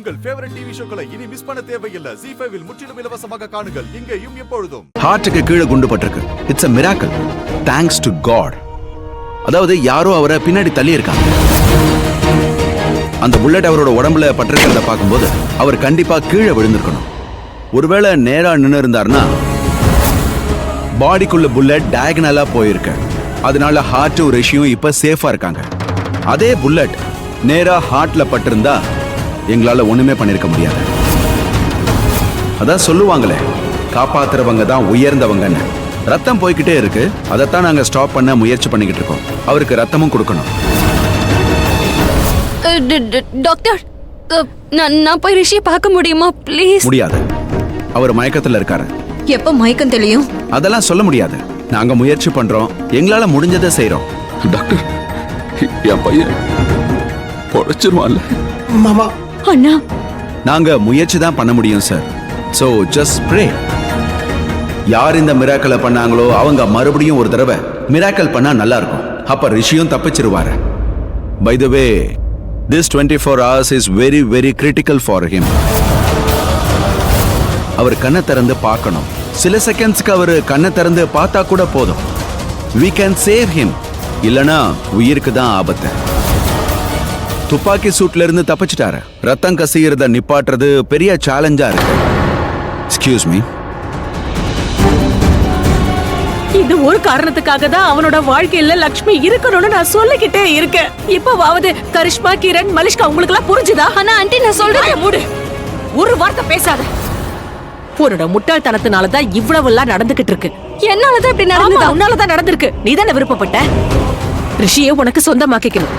உங்கள் favourite TV ஷோக்களை இனி miss பண்ண தேவையில்லை. ZEE5 இல் முற்றிலும் இலவசமாக காணுங்கள். இங்கேயும் எப்பொழுதும். ஹார்ட்டுக்கு கீழே குண்டு பட்டிருக்கு. It's a miracle. Thanks to God. அதாவது யாரோ அவரை பின்னாடி தள்ளி இருக்காங்க. அந்த புல்லட் அவரோட உடம்புல பட்டிருக்கிறத பார்க்கும்போது அவர் கண்டிப்பா கீழே விழுந்திருக்கணும். ஒருவேளை நேரா நின்று இருந்தாருன்னா பாடிக்குள்ள புல்லட் டயகனலா போயிருக்கு. அதனால ஹார்ட்டும் ரிஷியும் இப்ப சேஃபா இருக்காங்க. அதே புல்லட் நேரா ஹார்ட்ல பட்டிருந்தா எங்களால ஒண்ணுமே பண்ணிருக்க முடியாது. அதான் சொல்லுவாங்களே, காப்பாத்துறவங்க தான் உயர்ந்தவங்கன்னு. ரத்தம் போய்கிட்டே இருக்கு. அதைத்தான் நாங்க ஸ்டாப் பண்ண முயற்சி பண்ணிக்கிட்டு இருக்கோம். அவருக்கு ரத்தமும் கொடுக்கணும். டாக்டர், நான் போய் ரிஷியை பார்க்க முடியுமா ப்ளீஸ்? முடியாது. அவர் மயக்கத்துல இருக்காரு. எப்ப மயக்கம் தெரியும்? அதெல்லாம் சொல்ல முடியாது. நாங்க முயற்சி பண்றோம். எங்களால முடிஞ்சதை செய்யறோம். டாக்டர், என் பையன் பொழைச்சிருவான்ல? மாமா, அண்ணா, நாங்க முயற்சி தான் பண்ண முடியும் சார். So just pray. யார் இந்த மிராக்கலை பண்ணாங்களோ அவங்க மறுபடியும் ஒரு தடவை மிராக்கல் பண்ணா நல்லா இருக்கும். அப்ப ரிஷியும் தப்பிச்சிருவாரு. By the way, this 24 hours is very very critical for him. அவர் கண்ணை திறந்து பார்க்கணும். சில செகண்ட்ஸ்க்கு அவர் கண்ணை திறந்து பார்த்தா கூட போதும். we can save him. இல்லனா உயிருக்கு தான் ஆபத்து. துப்பாக்கி சூட்ல இருந்து தப்பிச்சிட்டாரு. ரத்தம் கசியறத நிப்பாட்டுறது பெரிய சேலஞ்சா இருக்கு. Excuse me. இது ஒரு காரணத்துக்காக தான் அவனோட வாழ்க்கையில லக்ஷ்மி இருக்கணும்னு நான் சொல்லிக்கிட்டே இருக்கேன். இப்பவாவது கரிஷ்மா, கிரண், மலிஷ்கா உங்களுக்கு எல்லாம் புரிஞ்சுதா? ஆனா ஆண்டி, நான் சொல்றேன். மூடு. ஒரு வார்த்தை பேசாத. உன்னோட முட்டாள்தனத்தினாலதான் இவ்வளவு எல்லாம் நடந்துகிட்டு இருக்கு. என்னாலதான் இப்படி நடந்ததா? உன்னாலதான் நடந்திருக்கு. நீ தானே விருப்பப்பட்ட ரிஷியை உனக்கு சொந்தமாக்கிக்கணும்.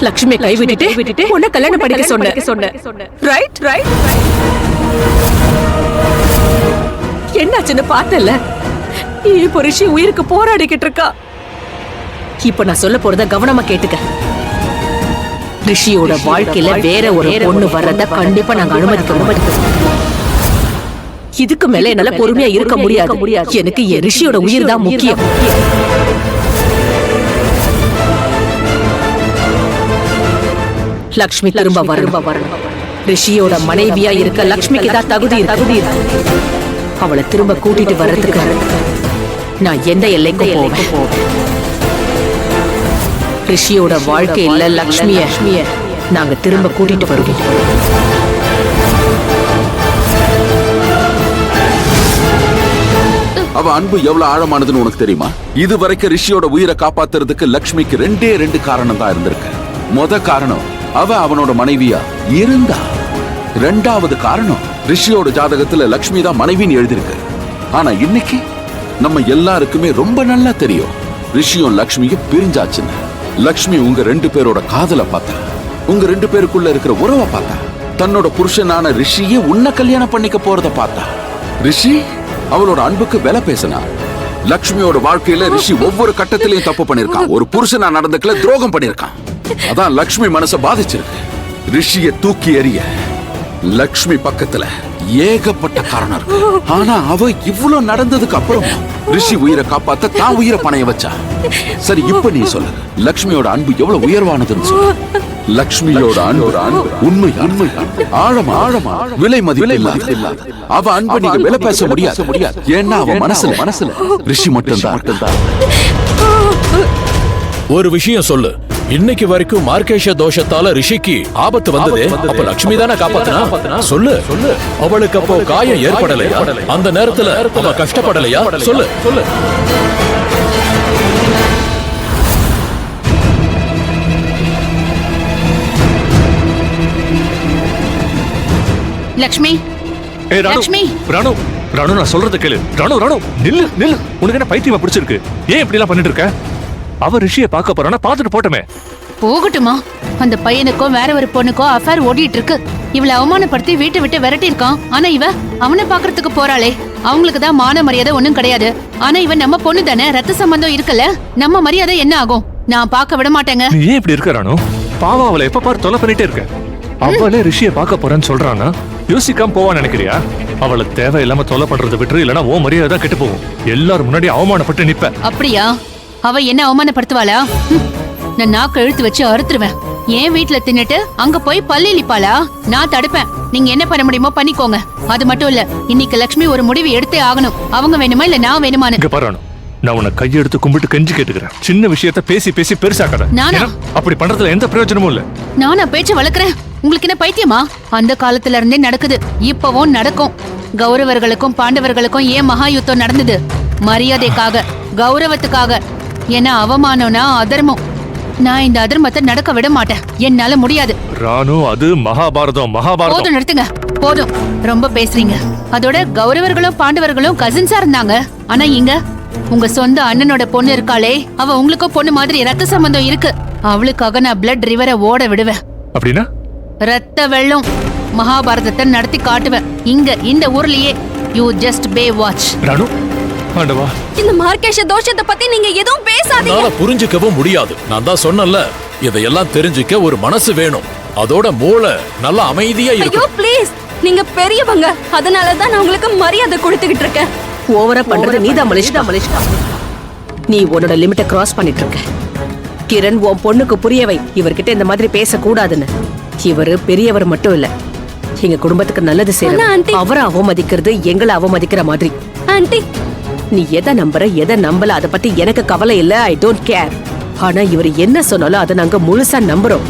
லக்ஷ்மி கை விட்டுட்டு உன்னை கல்யாணம் பண்ணிக்க சொன்ன. Right right. என்னாச்சுன்னு பார்த்தல. இப்போ ரிஷி உயிருக்கு போராடிக்கிட்டு இருக்கா. இப்ப நான் சொல்ல போறத கவனமா கேட்டுக்க. ரிஷியோட வாழ்க்கையில வேற ஒரு பொண்ணு வர்றத கண்டிப்பா நாங்க அனுமதிக்க. இதுக்கு மேல என்னால பொறுமையா இருக்க முடியாது. எனக்கு என் ரிஷியோட உயிர் தான் முக்கியம். லக்ஷ்மி திரும்ப வரணும். ரிஷியோட மனைவியா இருக்க லக்ஷ்மிக்கு தான் தகுதி இருக்கு. அவளை திரும்ப கூட்டிட்டு வர்றதுக்கு நான் எந்த எல்லைக்கும் போவேன். ரிஷியோட வாழ்க்கையில லக்ஷ்மிய நாங்க திரும்ப கூட்டிட்டு வருவோம். அவ அன்பு எவ்வளவு ஆழமானதுன்னு உனக்கு தெரியுமா? இது வரைக்கும் ரிஷியோட உயிரை காப்பாத்துறதுக்கு லக்ஷ்மிக்கு ரெண்டு காரணம் தான் இருந்திருக்கு. முத காரணம், அவ அவனோட மனைவியா இருந்தா. ரெண்டாவது காரணம், ரிஷியோட ஜாதகத்துல லக்ஷ்மி தான் மனைவின்னு எழுதிருக்கு. ஆனா இன்னைக்கு நம்ம எல்லாருக்குமே ரொம்ப நல்லா தெரியும் ரிஷியும் லக்ஷ்மியும் பிரிஞ்சாச்சுன்னு. லக்ஷ்மி உங்க 2 பேரோட காதலை பார்த்தா, உங்க 2 பேருக்குள்ள இருக்கிற உறவை பார்த்தா, தன்னோட புருஷனான ரிஷியே உன்னை கல்யாணம் பண்ணிக்க போறத பார்த்தா. ரிஷி அவளோட அன்புக்கு விலை பேசினா. லக்ஷ்மியோட வாழ்க்கையில ரிஷி ஒவ்வொரு கட்டத்திலையும் தப்பு பண்ணிருக்கான். ஒரு புருஷனா நடந்துக்கல, துரோகம் பண்ணிருக்கான். அதான் லக்ஷ்மி மனச பாதிச்சிருக்கு. ரிஷிய தூக்கி எறிய லக்ஷ்மி பக்கத்துல ஏகப்பட்ட காரணம் இருக்கு. ஆனா அவ இவ்வளவு நடந்ததுக்கு அப்புறம் ரிஷி உயிரை காப்பாத்த தான் உயிரை பணைய வச்சா. சரி, இப்ப நீ சொல்லு, லக்ஷ்மியோட அன்பு எவ்வளவு உயர்வானதுன்னு சொல்லு. லக்ஷ்மியோட அன்பு உண்மை ஆழமா விலை மதிப்பு இல்லாத. அவ அன்பு நீங்க விலை பேச முடியாது. ஏன்னா அவ மனசுல ரிஷி மட்டும்தான். ஒரு விஷயம் சொல்லு. இன்னைக்கு வரைக்கும் மார்க்கேஷ தோஷத்தால ரிஷிக்கு ஆபத்து வந்தது. அப்ப லட்சுமி தானே காப்பாத்தினா? சொல்லு. அவளுக்கு அப்போ காயம் ஏற்படலையா? அந்த நேரத்துல அவ கஷ்டப்படலையா? சொல்லு. லக்ஷ்மி, லக்ஷ்மி. ராணு, நான் சொல்றத கேளு. ராணு, நில்லு. உனக்கு என்ன பைத்தியமா பிடிச்சிருக்கு? ஏன் இப்படி எல்லாம் பண்ணிட்டு இருக்க? அவ ரிஷியை பார்க்க போறானா? பார்த்துட்டு போட்டோமே. போகட்டுமா? அந்த பையனுக்கும் வேற ஒரு பொண்ணுக்கோ அஃபேர் ஓடிட்டு இருக்கு. இவளை அவமானப்படுத்தி வீட்டை விட்டு விரட்டி இருக்கான். ஆனா இவ அவனை பாக்குறதுக்கு போறாளே. அவங்களுக்கு தான் மான மரியாதை ஒண்ணும் கிடையாது. ஆனா இவன் நம்ம பொண்ணு தானே, ரத்த சம்பந்தம் இருக்குல்ல. நம்ம மரியாதை என்ன ஆகும்? நான் பார்க்க விட மாட்டேங்க. நீ ஏன் இப்படி இருக்க ராணு? பாவம், அவளை எப்ப பாரு தொலை பண்ணிட்டே இருக்க. அவளே ரிஷியை பார்க்க போறேன்னு சொல்றானா? யோசிக்காம போவான்னு நினைக்கிறியா? அவளை தேவையில்லாம தொலை பண்றதை விட்டு, இல்லைன்னா ஓ மரியாதை கெட்டு போகும். எல்லாரும் முன்னாடி அவமானப்பட்டு நிப்ப. அப்படியா? அவ என்ன அவமானப்படுத்துவாளா? நான் நாக்கு இழுத்து வச்சு அறுத்துருவேன். என் வீட்ல தின்னுட்டு அங்க போய் பல்லு இழிப்பாளா? நான் தடுப்பேன். நீங்க என்ன பண்ண முடியுமோ பண்ணிக்கோங்க. அது மட்டும் இல்ல, இன்னைக்கு லட்சுமி ஒரு முடிவு எடுத்தே ஆகணும். அவங்க வேணுமா இல்ல நான் வேணுமான்னு. இங்க பாரு, நான் உன்னை கையெடுத்து கும்பிட்டு கெஞ்சி கேட்டுக்கிறேன். சின்ன விஷயத்த பேசி பேசி பெருசாக்காத. நானா? அப்படி பண்றதுல எந்த பிரயோஜனமும் இல்ல. நானா பேச்சு வளர்க்கறேன்? உங்களுக்கு என்ன பைத்தியமா? அந்த காலத்துல இருந்தே நடக்குது, இப்பவும் நடக்கும். கௌரவர்களுக்கும் பாண்டவர்களுக்கும் ஏன் மகா யுத்தம் நடந்தது? மரியாதைக்காக, கௌரவத்துக்காக. ஏன்னா அவமானம்னா அதர்மம். நான் இந்த அதர்மத்தை நடக்க விட மாட்டேன். என்னால முடியாது. ராணு, அது மகாபாரதம். போதும், நிறுத்துங்க. போதும், ரொம்ப பேசுறீங்க. அதோட கௌரவர்களும் பாண்டவர்களும் கசின்ஸா இருந்தாங்க. ஆனா இங்க உங்க சொந்த அண்ணனோட பொண்ணு இருக்காளே, அவ உங்களுக்கும் பொண்ணு மாதிரி ரத்த சம்பந்தம் இருக்கு. அவளுக்காக நான் பிளட் ரிவரை ஓட விடுவேன். அப்படின்னா ரத்த வெள்ளம் மகாபாரதத்தை நடத்தி காட்டுவேன். இங்க இந்த ஊர்லயே. You just pay watch. Ranu, ஆண்டவா, இந்த மார்க்கேஷ தோஷத்தை பத்தி நீங்க எதுவும் பேசாதீங்க. என்னால புரிஞ்சுக்கவும் முடியாது. நான் தான் சொன்னல, இதையெல்லாம் தெரிஞ்சுக்க ஒரு மனசு வேணும். அதோட மூளை நல்லா அமைதியா ஐயோ இருக்கும். ப்ளீஸ், நீங்க பெரியவங்க, அதனாலதான் நான் உங்களுக்கு மரியாதை கொடுத்துக்கிட்டு இருக்கேன். ஓவரா பண்றது நீதான் மலிஷ்கா. நீ உன்னோட லிமிட்ட கிராஸ் பண்ணிட்டு இருக்க. கிரண், உன் பொண்ணுக்கு புரியவை, இவர்கிட்ட இந்த மாதிரி பேசக்கூடாதுன்னு. இவரு பெரியவர் மட்டும் இல்ல, எங்க குடும்பத்துக்கு நல்லது ஆனா, செய்யற. ஆண்டி. அவரை அவமதிக்கிறது எங்களை அவமதிக்கிற மாதிரி. ஆண்டி, நீ எதை நம்புற எதை நம்பல அதை பத்தி எனக்கு கவலை இல்ல. I don't care. ஆனா இவர் என்ன சொன்னாலும் அதை நாங்க முழுசா நம்புறோம்.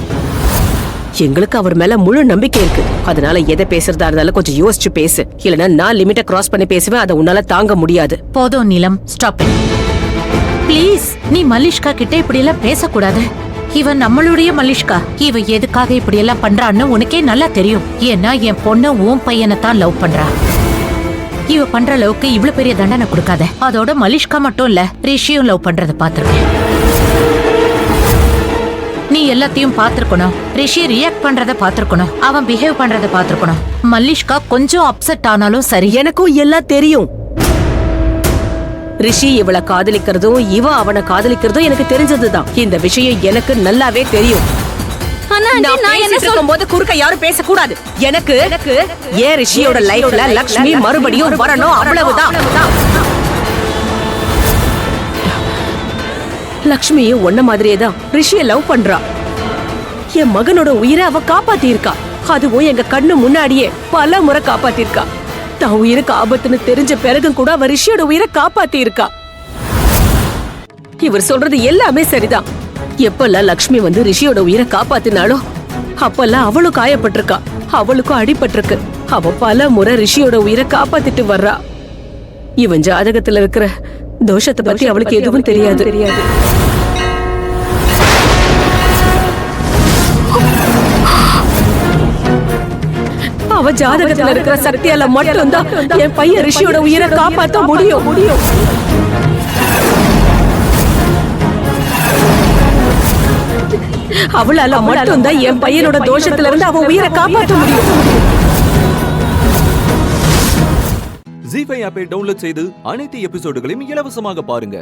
எங்களுக்கு அவர் மேல முழு நம்பிக்கை இருக்கு. அதனால எதை பேசுறதா இருந்தாலும் கொஞ்சம் யோசிச்சு பேசு. இல்லனா நான் லிமிட்ட கிராஸ் பண்ணி பேசுவேன். அதை உன்னால தாங்க முடியாது. போதும் நீலம், ஸ்டாப் இட் ப்ளீஸ். நீ மல்லிஷ்கா கிட்ட இப்படி எல்லாம் பேசக்கூடாது. இவன் நம்மளுடைய மல்லிஷ்கா. இவ எதுக்காக இப்படி எல்லாம் பண்றான்னு உனக்கே நல்லா தெரியும். ஏன்னா என் பொண்ணு உன் பையனை தான் லவ் பண்றா. இவ பண்ற அளவுக்கு இவ்வளவு பெரிய தண்டனை கொடுக்காத. அதோட மல்லிஷ்கா மட்டும் இல்ல, ரிஷியும் லவ் பண்றத பாத்துருக்கேன். நீ எல்லாத்தையும் பாத்துருக்கணும். ரிஷி ரியாக்ட் பண்றத பாத்துருக்கணும். அவன் பிஹேவ் பண்றத பாத்துருக்கணும். மல்லிஷ்கா கொஞ்சம் அப்செட் ஆனாலும் சரி. எனக்கும் எல்லாம் தெரியும். ரிஷி இவளை காதலிக்கிறதும் இவ அவனை காதலிக்கிறதும் எனக்கு தெரிஞ்சதுதான். இந்த விஷயம் எனக்கு நல்லாவே தெரியும். ஆனா ஆண்டி, நான் என்ன சொல்லும் போது குறுக்க யாரும் பேசக்கூடாது. எனக்கு ஏன் ரிஷியோட லைஃப்ல லக்ஷ்மி மறுபடியும் வரணும், அவ்வளவுதான். லக்ஷ்மியும் ஒன்ன மாதிரியே தான் ரிஷிய லவ் பண்றா. என் மகனோட உயிரை அவ காப்பாத்தி இருக்கா. அதுவும் எங்க கண்ணு முன்னாடியே பல முறை காப்பாத்திருக்கா. தான் உயிருக்கு ஆபத்துன்னு தெரிஞ்ச பிறகும் கூட அவ ரிஷியோட உயிரை காப்பாத்தி இருக்கா. இவர் சொல்றது எல்லாமே சரிதான். எப்பெல்லாம் லக்ஷ்மி வந்து ரிஷியோட உயிரை காப்பாத்தினாலோ அப்பெல்லாம் அவளும் காயப்பட்டிருக்கா. அவளுக்கும் அடிபட்டிருக்கு. அவ பல முறை ரிஷியோட உயிரை காப்பாத்திட்டு வர்றா. இவன் ஜாதகத்துல இருக்கிற தோஷத்தை பத்தி அவளுக்கு எதுவும் தெரியாது. அவ ஜாதகத்துல இருக்கிற சக்தியால மட்டும்தான் என் பையன் ரிஷியோட உயிரை காப்பாற்ற முடியும். அவளால மட்டும்தான் என் பையனோட தோஷத்துல இருந்து அவன் உயிரை காப்பாற்ற முடியும். ஜீ5 ஆப்பை டவுன்லோட் செய்து அனைத்து எபிசோடுகளையும் இலவசமாக பாருங்க.